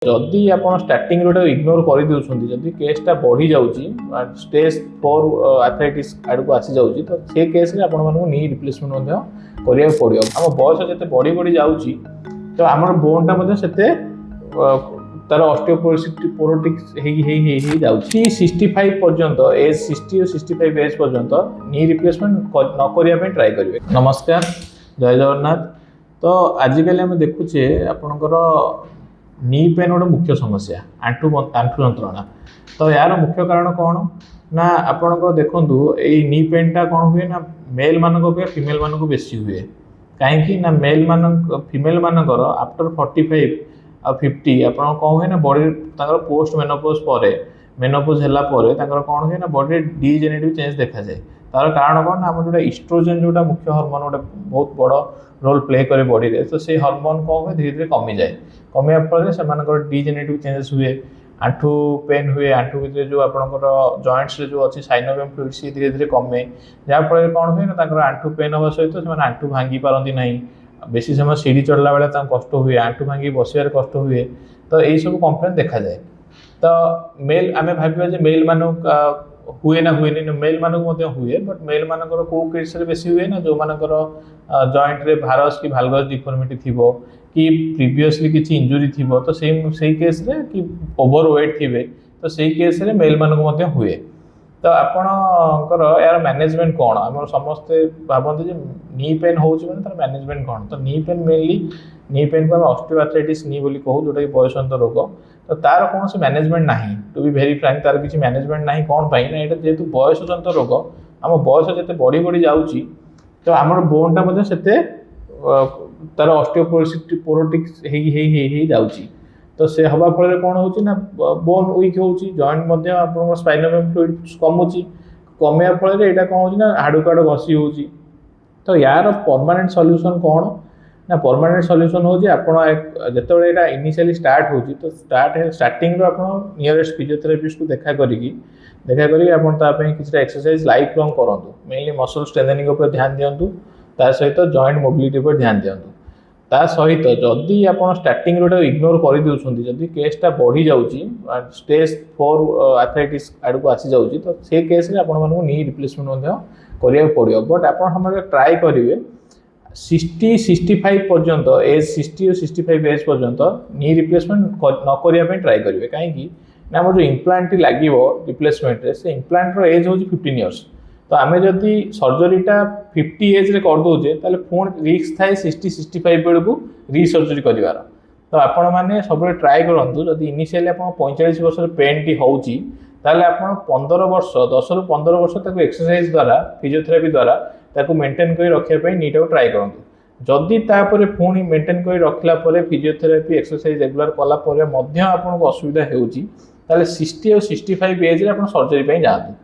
जदि आप स्टार्टिंग रोटा इग्नोर कर दूसरी जदि केसटा बढ़ी जाऊँगी स्टेज 4 आर्थराइटिस आड़ को आसी जाऊँगी तो से केस रे आपण मानक नी रिप्लेसमेंट करिया पड़ियो। आम बयस जते बढ़ी बढ़ी जाऊँगी तो आम बोनटा मध्य सेते तार ऑस्टियोपोरोटिक्स हे जाउछि 65 पर्यंत एज 60 और 65 एज पर्यंत नी रिप्लेसमेंट न करिया पे ट्राई करिवे। नमस्कार, जय जगन्नाथ। तो आजिकल आम देखुचे आपणकर नी पेन गोटे मुख्य समस्या आंठू जंत्रणा। तो यार मुख्य कारण कौन ना आपणकर देखंतु एई नी पेनटा कौन हुए ना मेल मानक अपेक्षा फीमेल मानक बेसी हुए। कहीं ना मेल मानक फीमेल मानकर आफ्टर 45 आ 50 आपन कौन हुए ना बॉडी पोस्ट मेनोपोज पर मेनोपोज होला कौन हुए ना बॉडी डीजेनेटिव चेंज देखा जाए। तार कारण कौन ना जो इस्ट्रोजेन जोटा मुख्य हार्मोन गोटे बहुत बड़ रोल प्ले करे बॉडी रे। तो से हार्मोन कौन हुए धीरे धीरे कमी जाए। कमिया फल से डीजेनेटिव चेंजेस हुए, आंठू पेन हुए, आंठू भितर जो आपंकर जॉइंट्स जो अच्छी साइनोवियम फ्लूइड सी धीरे धीरे कमे जहाँफल कौन हुए ना आंठू पेन हवा सहित से आंठू भांगी पारती ना, बेसी समय सीढ़ी चढ़ला बेले कष्ट हुए, आंठू भांगी बसवे कष्ट हुए। तो यही सब कम्प्लेन देखा जाए। तो मेल आम भाव मेल मानक हुए ना हुए मेल मानक हुए, बट मेल मानकर कौ केस बेसी हुए ना जो मानकर जॉइंट रे भारस कि भाल्गस डिफॉर्मिटी थिबो कि प्रीवियसली किसी इंजुरी थिबो तो सेही केस रे कि ओवरवेट थिबे तो सेही केस रे मेल मानक हुए। तो आपणकर यार मैनेजमेंट कौन आम समस्ते भावती नी पेन होची माने तार मैनेजमेंट कौन। तो knee pain mainly knee pain को ऑस्टियोआर्थराइटिस नी बोली कहू जोटा कि बयसंत रोग। तो तार कौन से मैनेजमेंट नाही, टू बी वेरी फ्रैंक तार किसी मैनेजमेंट नाही। कौन पाई ना एटा जेहेतु बयसजनित रोग आम बयस जते बढ़ी बढ़ी जाऊँगी तो आम बोनटा मध्य सेते तार ऑस्टियोपोरोटिक्स हे जाऊँगी। तो से हवा फल कौन होची ना बोन वीक होची, जॉइंट मध्य आपन स्पाइनोवियम फ्लूइड कमुची, कमिया फल एटा कौन होची ना हाडू काड घसी होची। तो यार परमानेंट सॉल्यूशन कौन ना परमानेंट सॉल्यूशन होची आपन जेतेबेले एटा इनिशियली स्टार्ट होची तो स्टार्टिंग रो आपन नियरेस्ट फिजियोथेरेपिस्ट को देखा करिकी आपन ता पे किछटा एक्सरसाइज लाइफ लॉन्ग करंतु। मेनली मसल स्ट्रेंथनिंग ऊपर ध्यान दियंतु, ता सहित जॉइंट मोबिलिटी ऊपर ध्यान दियंतु। ता सहित जदि आप स्टार्टिंग रोटा इग्नोर कर दूसरी जदि केसटा बढ़ी जाऊँगी स्टेज 4 आर्थराइटिस आड़ को आसी जाऊँगी तो से केस रे आपण मानक नी रिप्लेसमेंट करिया पड़ियो। बट आपण हम ट्राई करेंगे 60-65 पर्यंत एज 60 और 65 एज पर्यंत नी रिप्लेसमेंट न करिया पे ट्राई करेंगे। कहीं ना आम जो इम्प्लांट लगे रिप्लेसमेंट रे से इम्प्लांट रो एज होची 15 इयर्स। तो आम जदि सर्जरीटा 50 एज रे कर दोचे ताले पुणी रिस्क थाए 60-65 बेलू को रिसर्जरी करार। तो आपण मैंने सब ट्राए करूँ जदि इनिशियली आप 45 वर्ष पेन टी होची ताले आपण 15 वर्ष 10 ରୁ 15 वर्ष ताको एक्सरसाइज द्वारा फिजियोथेरापी द्वारा ताको मेंटेन कर रखिया नीटा ट्राए करंतु। जदि तापर पुणी मेंटेन कर रखला परे फिजियोथेरापी एक्सरसाइज रेगुलर कला परे मध्य आपनको असुविधा हेउची ताले 60 और 65 एज रे आपण सर्जरी पे जातु।